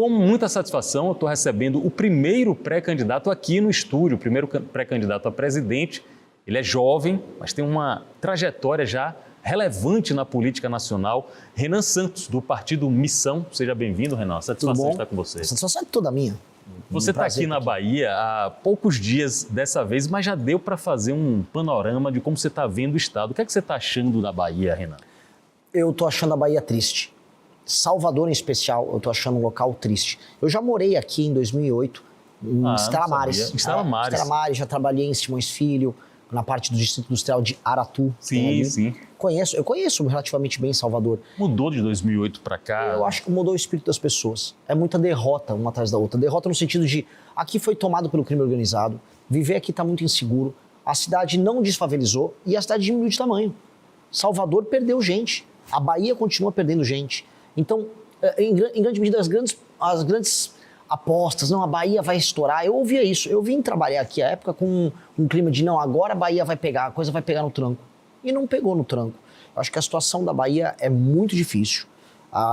Com muita satisfação, eu estou recebendo o primeiro pré-candidato aqui no estúdio, o primeiro pré-candidato a presidente. Ele é jovem, mas tem uma trajetória já relevante na política nacional. Renan Santos, do Partido Missão. Seja bem-vindo, Renan. Satisfação de estar com você. A satisfação é toda minha. Você está aqui na Bahia há poucos dias dessa vez, mas já deu para fazer um panorama de como você está vendo o Estado. O que é que você está achando da Bahia, Renan? Eu estou achando a Bahia triste. Salvador, em especial, eu estou achando um local triste. Eu já morei aqui em 2008, em Estela Maris. Estela Maris, já trabalhei em Simões Filho, na parte do Distrito Industrial de Aratu. Sim. Eu conheço relativamente bem Salvador. Mudou de 2008 para cá? Eu acho que mudou o espírito das pessoas. É muita derrota uma atrás da outra. Derrota no sentido de, aqui foi tomado pelo crime organizado, viver aqui está muito inseguro, a cidade não desfavelizou e a cidade diminuiu de tamanho. Salvador perdeu gente, a Bahia continua perdendo gente. Então, em grande medida, as grandes apostas, não, a Bahia vai estourar, eu ouvia isso. Eu vim trabalhar aqui à época com um clima de, não, agora a Bahia vai pegar, a coisa vai pegar no tranco. E não pegou no tranco. Eu acho que a situação da Bahia é muito difícil,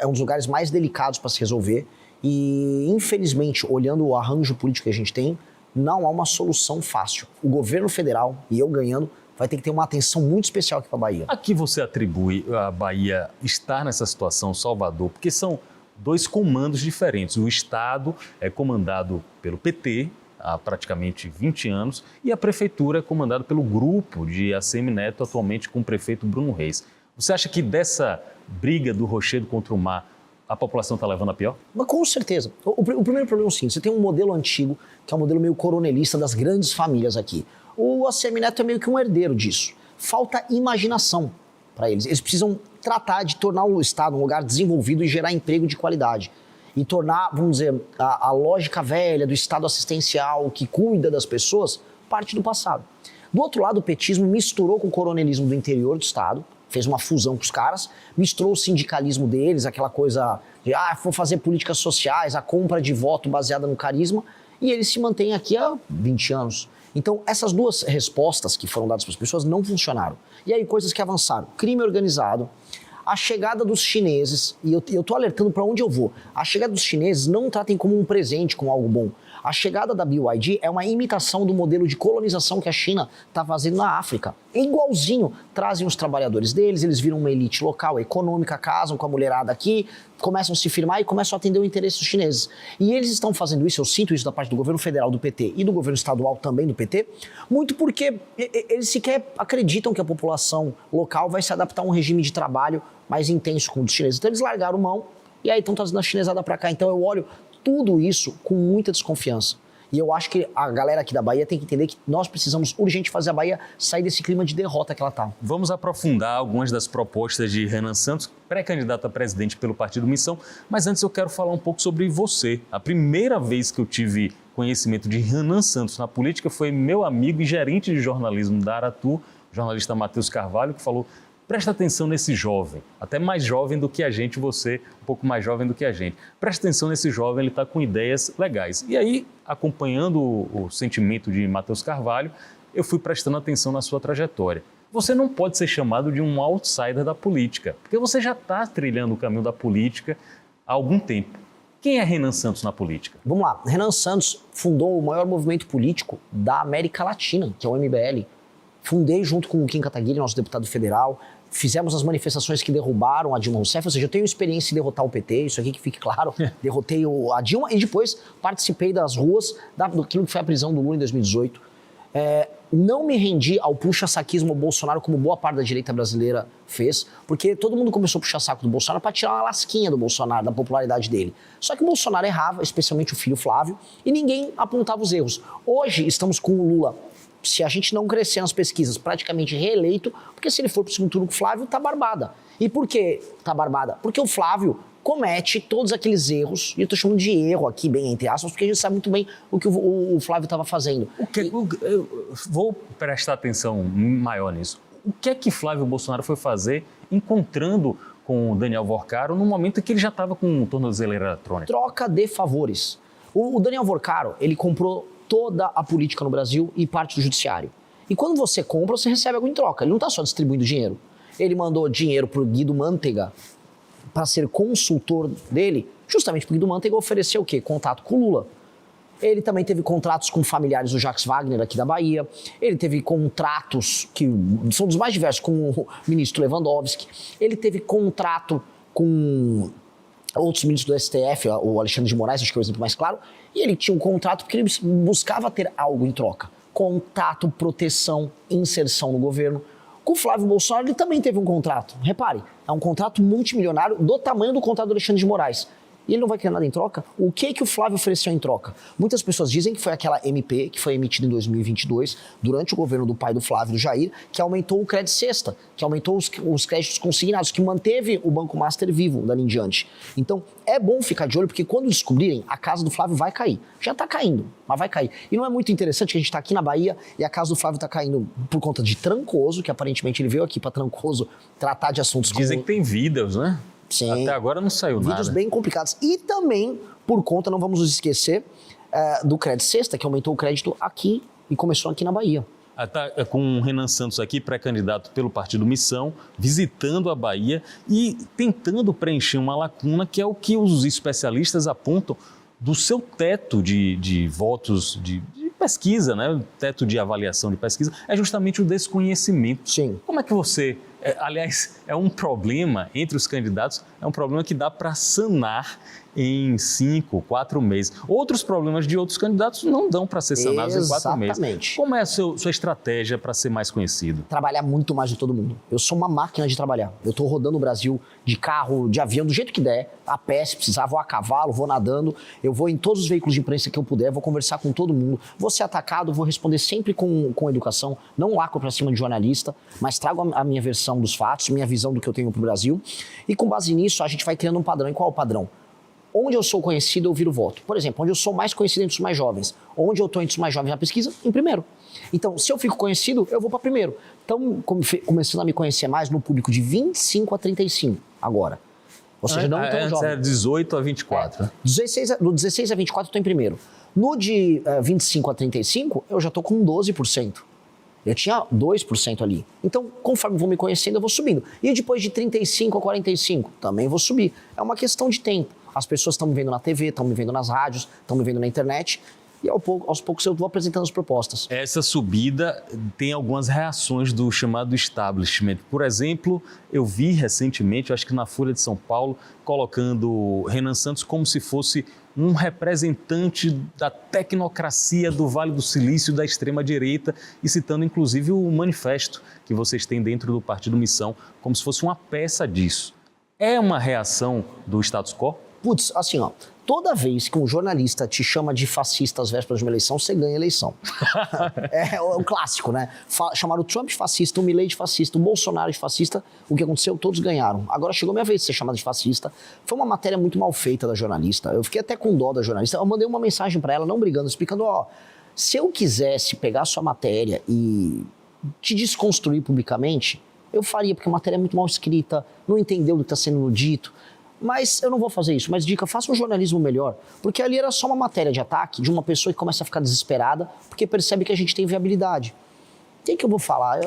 é um dos lugares mais delicados para se resolver e, infelizmente, olhando o arranjo político que a gente tem, não há uma solução fácil. O governo federal, e eu ganhando, vai ter que ter uma atenção muito especial aqui para a Bahia. A que você atribui a Bahia estar nessa situação, Salvador? Porque são dois comandos diferentes. O Estado é comandado pelo PT há praticamente 20 anos e a Prefeitura é comandada pelo grupo de ACM Neto, atualmente com o prefeito Bruno Reis. Você acha que dessa briga do Rochedo contra o mar, a população está levando a pior? Mas com certeza. O primeiro problema é o seguinte, você tem um modelo antigo, que é um modelo meio coronelista das grandes famílias aqui. O ACM Neto é meio que um herdeiro disso. Falta imaginação para eles. Eles precisam tratar de tornar o Estado um lugar desenvolvido e gerar emprego de qualidade. E tornar, vamos dizer, a lógica velha do Estado assistencial que cuida das pessoas parte do passado. Do outro lado, o petismo misturou com o coronelismo do interior do Estado, fez uma fusão com os caras, misturou o sindicalismo deles, aquela coisa de, vou fazer políticas sociais, a compra de voto baseada no carisma, e eles se mantêm aqui há 20 anos. Então, essas duas respostas que foram dadas para as pessoas não funcionaram. E aí, coisas que avançaram. Crime organizado, a chegada dos chineses, e eu tô alertando para onde eu vou, a chegada dos chineses não tratem como um presente, como algo bom. A chegada da BYD é uma imitação do modelo de colonização que a China está fazendo na África. Igualzinho, trazem os trabalhadores deles, eles viram uma elite local, econômica, casam com a mulherada aqui, começam a se firmar e começam a atender o interesse dos chineses. E eles estão fazendo isso, eu sinto isso da parte do governo federal do PT e do governo estadual também do PT, muito porque eles sequer acreditam que a população local vai se adaptar a um regime de trabalho mais intenso com os chineses. Então eles largaram mão e aí estão trazendo a chinesada para cá. Então eu olho tudo isso com muita desconfiança. E eu acho que a galera aqui da Bahia tem que entender que nós precisamos urgente fazer a Bahia sair desse clima de derrota que ela está. Vamos aprofundar algumas das propostas de Renan Santos, pré-candidato a presidente pelo Partido Missão, mas antes eu quero falar um pouco sobre você. A primeira vez que eu tive conhecimento de Renan Santos na política foi meu amigo e gerente de jornalismo da Aratu, o jornalista Matheus Carvalho, que falou: presta atenção nesse jovem, até mais jovem do que a gente, você um pouco mais jovem do que a gente. Presta atenção nesse jovem, ele está com ideias legais. E aí, acompanhando o sentimento de Matheus Carvalho, eu fui prestando atenção na sua trajetória. Você não pode ser chamado de um outsider da política, porque você já está trilhando o caminho da política há algum tempo. Quem é Renan Santos na política? Vamos lá, Renan Santos fundou o maior movimento político da América Latina, que é o MBL. Fundei junto com o Kim Kataguiri, nosso deputado federal. Fizemos as manifestações que derrubaram a Dilma Rousseff, ou seja, eu tenho experiência em derrotar o PT, isso aqui que fique claro. Derrotei a Dilma e depois participei das ruas daquilo que foi a prisão do Lula em 2018. Não me rendi ao puxa-saquismo Bolsonaro, como boa parte da direita brasileira fez, porque todo mundo começou a puxar saco do Bolsonaro para tirar uma lasquinha do Bolsonaro, da popularidade dele. Só que o Bolsonaro errava, especialmente o filho Flávio, e ninguém apontava os erros. Hoje estamos com o Lula, se a gente não crescer nas pesquisas, praticamente reeleito, porque se ele for para o segundo turno com o Flávio, tá barbada. E por que tá barbada? Porque o Flávio comete todos aqueles erros, e eu tô chamando de erro aqui, bem entre aspas, porque a gente sabe muito bem o que o Flávio estava fazendo. Eu vou prestar atenção maior nisso. O que é que Flávio Bolsonaro foi fazer encontrando com o Daniel Vorcaro no momento em que ele já estava com tornozeleira eletrônica? Troca de favores. O Daniel Vorcaro, ele comprou toda a política no Brasil e parte do judiciário. E quando você compra, você recebe algo em troca. Ele não está só distribuindo dinheiro. Ele mandou dinheiro para o Guido Mantega para ser consultor dele, Justamente porque o Manteiga ofereceu o quê? Contato com o Lula. Ele também teve contratos com familiares do Jacques Wagner aqui da Bahia. Ele teve contratos que são dos mais diversos com o ministro Lewandowski. Ele teve contrato com outros ministros do STF, o Alexandre de Moraes, acho que é o exemplo mais claro. E ele tinha um contrato porque ele buscava ter algo em troca. Contato, proteção, inserção no governo. Com o Flávio Bolsonaro ele também teve um contrato. Repare, é um contrato multimilionário do tamanho do contrato do Alexandre de Moraes. E ele não vai querer nada em troca? O que o Flávio ofereceu em troca? Muitas pessoas dizem que foi aquela MP que foi emitida em 2022, durante o governo do pai do Flávio, do Jair, que aumentou o crédito cesta, que aumentou os créditos consignados, que manteve o Banco Master vivo dali em diante. Então, é bom ficar de olho, porque quando descobrirem, a casa do Flávio vai cair. Já está caindo, mas vai cair. E não é muito interessante que a gente está aqui na Bahia e a casa do Flávio está caindo por conta de Trancoso, que aparentemente ele veio aqui para Trancoso tratar de assuntos Dizem que tem vídeos, né? Sim. Até agora não saiu nada. Vídeos bem complicados. E também, por conta, não vamos nos esquecer, do crédito cesta, que aumentou o crédito aqui e começou aqui na Bahia. Tá com o Renan Santos aqui, pré-candidato pelo Partido Missão, visitando a Bahia e tentando preencher uma lacuna que é o que os especialistas apontam do seu teto de votos de pesquisa, né? O teto de avaliação de pesquisa, é justamente o desconhecimento. Sim. Como é que você... aliás, é um problema entre os candidatos, é um problema que dá para sanar em 5, 4 meses. Outros problemas de outros candidatos não dão para ser sanados em 4 meses. Exatamente. Como é a sua estratégia para ser mais conhecido? Trabalhar muito mais de todo mundo. Eu sou uma máquina de trabalhar. Eu estou rodando o Brasil de carro, de avião, do jeito que der, a pé, se precisar, vou a cavalo, vou nadando, eu vou em todos os veículos de imprensa que eu puder, vou conversar com todo mundo, vou ser atacado, vou responder sempre com educação, não lacro para cima de jornalista, mas trago a minha versão dos fatos, minha visão do que eu tenho para o Brasil, e com base nisso a gente vai criando um padrão. E qual é o padrão? Onde eu sou conhecido, eu viro voto. Por exemplo, onde eu sou mais conhecido entre os mais jovens. Onde eu estou entre os mais jovens na pesquisa? Em primeiro. Então, se eu fico conhecido, eu vou para primeiro. Então, começando a me conhecer mais no público de 25 a 35 agora. Ou seja, não tão jovem. É 18 a 24. Do 16 a 24 eu estou em primeiro. No de 25 a 35, eu já estou com 12%. Eu tinha 2% ali. Então, conforme vou me conhecendo, eu vou subindo. E depois de 35 a 45, também vou subir. É uma questão de tempo. As pessoas estão me vendo na TV, estão me vendo nas rádios, estão me vendo na internet. E aos poucos eu vou apresentando as propostas. Essa subida tem algumas reações do chamado establishment. Por exemplo, eu vi recentemente, acho que na Folha de São Paulo, colocando Renan Santos como se fosse um representante da tecnocracia do Vale do Silício, da extrema-direita, e citando inclusive o manifesto que vocês têm dentro do Partido Missão, como se fosse uma peça disso. É uma reação do status quo? Putz, assim, ó, toda vez que um jornalista te chama de fascista às vésperas de uma eleição, você ganha a eleição. É o clássico, né? Chamaram o Trump de fascista, o Milei de fascista, o Bolsonaro de fascista. O que aconteceu? Todos ganharam. Agora chegou a minha vez de ser chamado de fascista. Foi uma matéria muito mal feita da jornalista. Eu fiquei até com dó da jornalista. Eu mandei uma mensagem pra ela, não brigando, explicando, ó, se eu quisesse pegar a sua matéria e te desconstruir publicamente, eu faria, porque a matéria é muito mal escrita, não entendeu o que está sendo dito. Mas eu não vou fazer isso. Mas dica, faça um jornalismo melhor. Porque ali era só uma matéria de ataque de uma pessoa que começa a ficar desesperada porque percebe que a gente tem viabilidade. O que eu vou falar?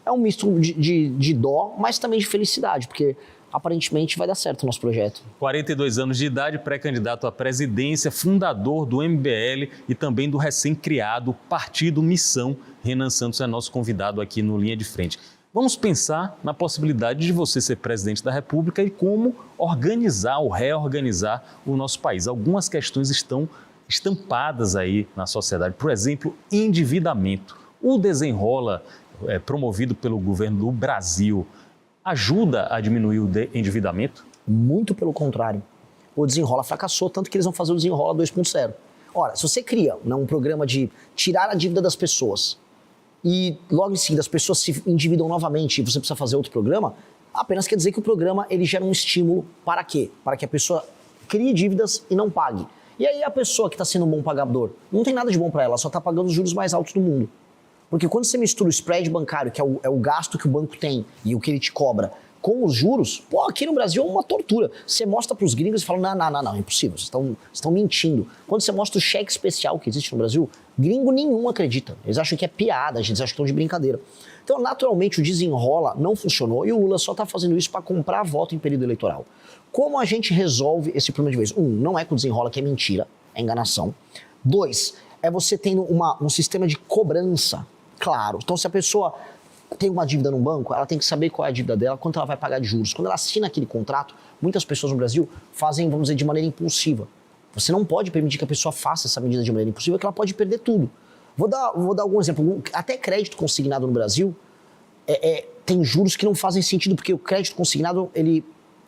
É um misto de dó, mas também de felicidade, porque aparentemente vai dar certo o nosso projeto. 42 anos de idade, pré-candidato à presidência, fundador do MBL e também do recém-criado Partido Missão. Renan Santos é nosso convidado aqui no Linha de Frente. Vamos pensar na possibilidade de você ser presidente da República e como organizar ou reorganizar o nosso país. Algumas questões estão estampadas aí na sociedade. Por exemplo, endividamento. O Desenrola, promovido pelo governo do Brasil, ajuda a diminuir o endividamento? Muito pelo contrário. O Desenrola fracassou, tanto que eles vão fazer o Desenrola 2.0. Ora, se você cria um programa de tirar a dívida das pessoas, e logo em seguida as pessoas se endividam novamente e você precisa fazer outro programa, apenas quer dizer que o programa ele gera um estímulo para quê? Para que a pessoa crie dívidas e não pague. E aí a pessoa que está sendo um bom pagador, não tem nada de bom para ela, só está pagando os juros mais altos do mundo. Porque quando você mistura o spread bancário, que é o gasto que o banco tem e o que ele te cobra, com os juros, pô, aqui no Brasil é uma tortura. Você mostra para os gringos e fala, não, é impossível, vocês estão mentindo. Quando você mostra o cheque especial que existe no Brasil, gringo nenhum acredita. Eles acham que é piada, eles acham que estão de brincadeira. Então, naturalmente, o Desenrola não funcionou e o Lula só está fazendo isso para comprar voto em período eleitoral. Como a gente resolve esse problema de vez? Não é com desenrola, que é mentira, é enganação. 2, é você tendo um sistema de cobrança claro. Então, se a pessoa tem uma dívida num banco, ela tem que saber qual é a dívida dela, quanto ela vai pagar de juros. Quando ela assina aquele contrato, muitas pessoas no Brasil fazem, vamos dizer, de maneira impulsiva. Você não pode permitir que a pessoa faça essa medida de maneira impulsiva, que ela pode perder tudo. Vou dar algum exemplo. Até crédito consignado no Brasil tem juros que não fazem sentido, porque o crédito consignado,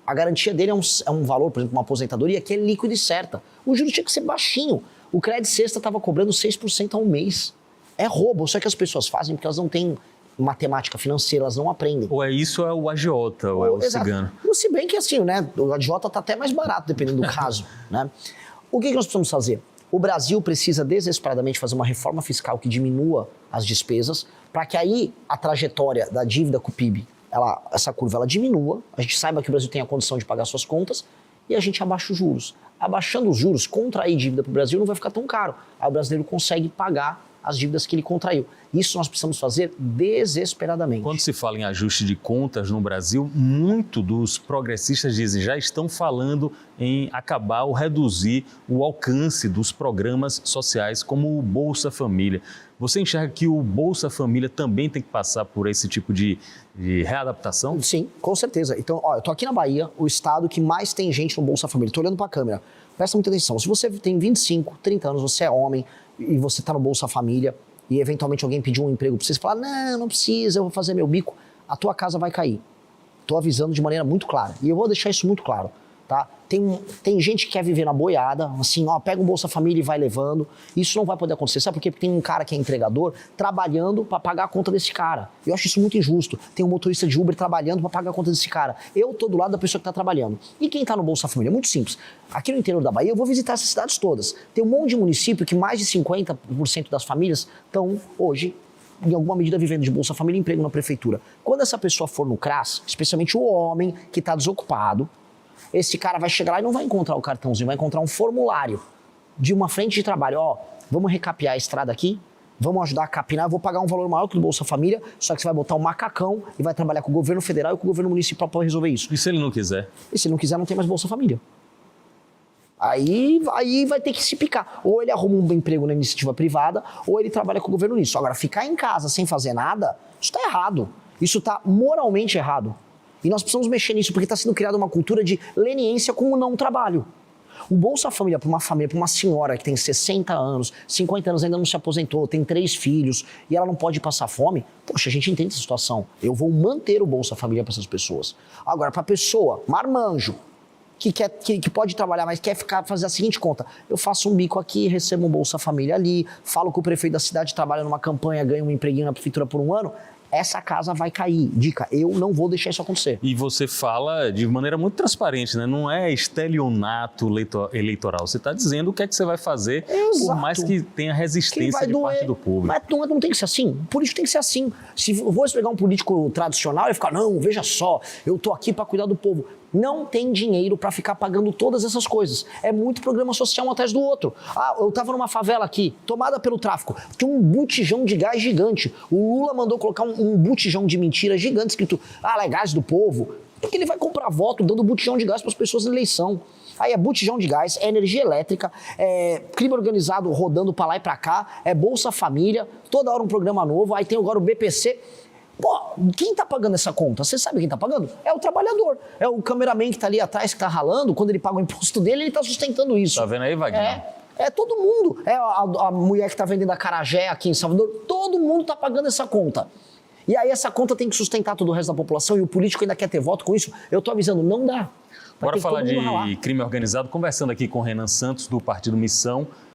a garantia dele é um valor, por exemplo, uma aposentadoria, que é líquido e certa. O juros tinha que ser baixinho. O crédito sexta estava cobrando 6% ao mês. É roubo, só que as pessoas fazem porque elas não têm matemática financeira, elas não aprendem. Ou é isso, ou é o agiota, ou é o Exato. cigano. Se bem que assim, né, o agiota está até mais barato, dependendo do caso, né? O que nós precisamos fazer? O Brasil precisa desesperadamente fazer uma reforma fiscal que diminua as despesas, para que aí a trajetória da dívida com o PIB, essa curva ela diminua, a gente saiba que o Brasil tem a condição de pagar suas contas e a gente abaixa os juros. Abaixando os juros, contrair dívida para o Brasil não vai ficar tão caro. Aí o brasileiro consegue pagar as dívidas que ele contraiu. Isso nós precisamos fazer desesperadamente. Quando se fala em ajuste de contas no Brasil, muito dos progressistas dizem já estão falando em acabar ou reduzir o alcance dos programas sociais como o Bolsa Família. Você enxerga que o Bolsa Família também tem que passar por esse tipo de readaptação? Sim, com certeza. Então, eu tô aqui na Bahia, o estado que mais tem gente no Bolsa Família. Tô olhando para a câmera. Presta muita atenção. Se você tem 25, 30 anos, você é homem e você está no Bolsa Família e eventualmente alguém pediu um emprego para você, falar, não precisa, eu vou fazer meu bico, a tua casa vai cair. Tô avisando de maneira muito clara. E eu vou deixar isso muito claro, tá? Tem gente que quer viver na boiada, assim, pega um Bolsa Família e vai levando. Isso não vai poder acontecer. Sabe por quê? Porque tem um cara que é entregador trabalhando para pagar a conta desse cara. Eu acho isso muito injusto. Tem um motorista de Uber trabalhando para pagar a conta desse cara. Eu tô do lado da pessoa que tá trabalhando. E quem tá no Bolsa Família? É muito simples. Aqui no interior da Bahia, eu vou visitar essas cidades todas. Tem um monte de município que mais de 50% das famílias estão hoje em alguma medida vivendo de Bolsa Família e emprego na prefeitura. Quando essa pessoa for no CRAS, especialmente o homem que está desocupado, esse cara vai chegar lá e não vai encontrar o cartãozinho, vai encontrar um formulário de uma frente de trabalho. Vamos recapear a estrada aqui, vamos ajudar a capinar, eu vou pagar um valor maior que o Bolsa Família, só que você vai botar um macacão e vai trabalhar com o governo federal e com o governo municipal para resolver isso. E se ele não quiser? E se ele não quiser, não tem mais Bolsa Família. Aí vai ter que se picar. Ou ele arruma um emprego na iniciativa privada, ou ele trabalha com o governo nisso. Agora, ficar em casa sem fazer nada, isso está errado. Isso está moralmente errado. E nós precisamos mexer nisso, porque está sendo criada uma cultura de leniência com o não trabalho. O Bolsa Família, para uma senhora que tem 60 anos, 50 anos, ainda não se aposentou, tem 3 filhos, e ela não pode passar fome, poxa, a gente entende essa situação. Eu vou manter o Bolsa Família para essas pessoas. Agora, para a pessoa, marmanjo, que pode trabalhar, mas quer fazer a seguinte conta: eu faço um bico aqui, recebo um Bolsa Família ali, falo com o prefeito da cidade, trabalha numa campanha, ganha um empreguinho na prefeitura por um ano, essa casa vai cair. Dica, eu não vou deixar isso acontecer. E você fala de maneira muito transparente, né? Não é estelionato eleitoral. Você está dizendo o que é que você vai fazer, por mais que tenha resistência de parte do público. Mas não tem que ser assim. O político tem que ser assim. Se eu vou pegar um político tradicional e ficar, não, veja só, eu tô aqui para cuidar do povo. Não tem dinheiro para ficar pagando todas essas coisas. É muito programa social um atrás do outro. Eu tava numa favela aqui, tomada pelo tráfico. Tinha um botijão de gás gigante. O Lula mandou colocar um botijão de mentira gigante escrito, é gás do povo. Porque ele vai comprar voto dando botijão de gás para as pessoas na eleição. Aí é botijão de gás, é energia elétrica, é crime organizado rodando para lá e para cá, é Bolsa Família, toda hora um programa novo, aí tem agora o BPC. Pô, quem tá pagando essa conta? Você sabe quem tá pagando? É o trabalhador. É o cameraman que tá ali atrás, que tá ralando. Quando ele paga o imposto dele, ele tá sustentando isso. Tá vendo aí, Wagner? É todo mundo. É a mulher que tá vendendo acarajé aqui em Salvador. Todo mundo tá pagando essa conta. E aí essa conta tem que sustentar todo o resto da população e o político ainda quer ter voto com isso. Eu tô avisando, não dá. Bora falar de crime organizado, conversando aqui com o Renan Santos, do Partido Missão.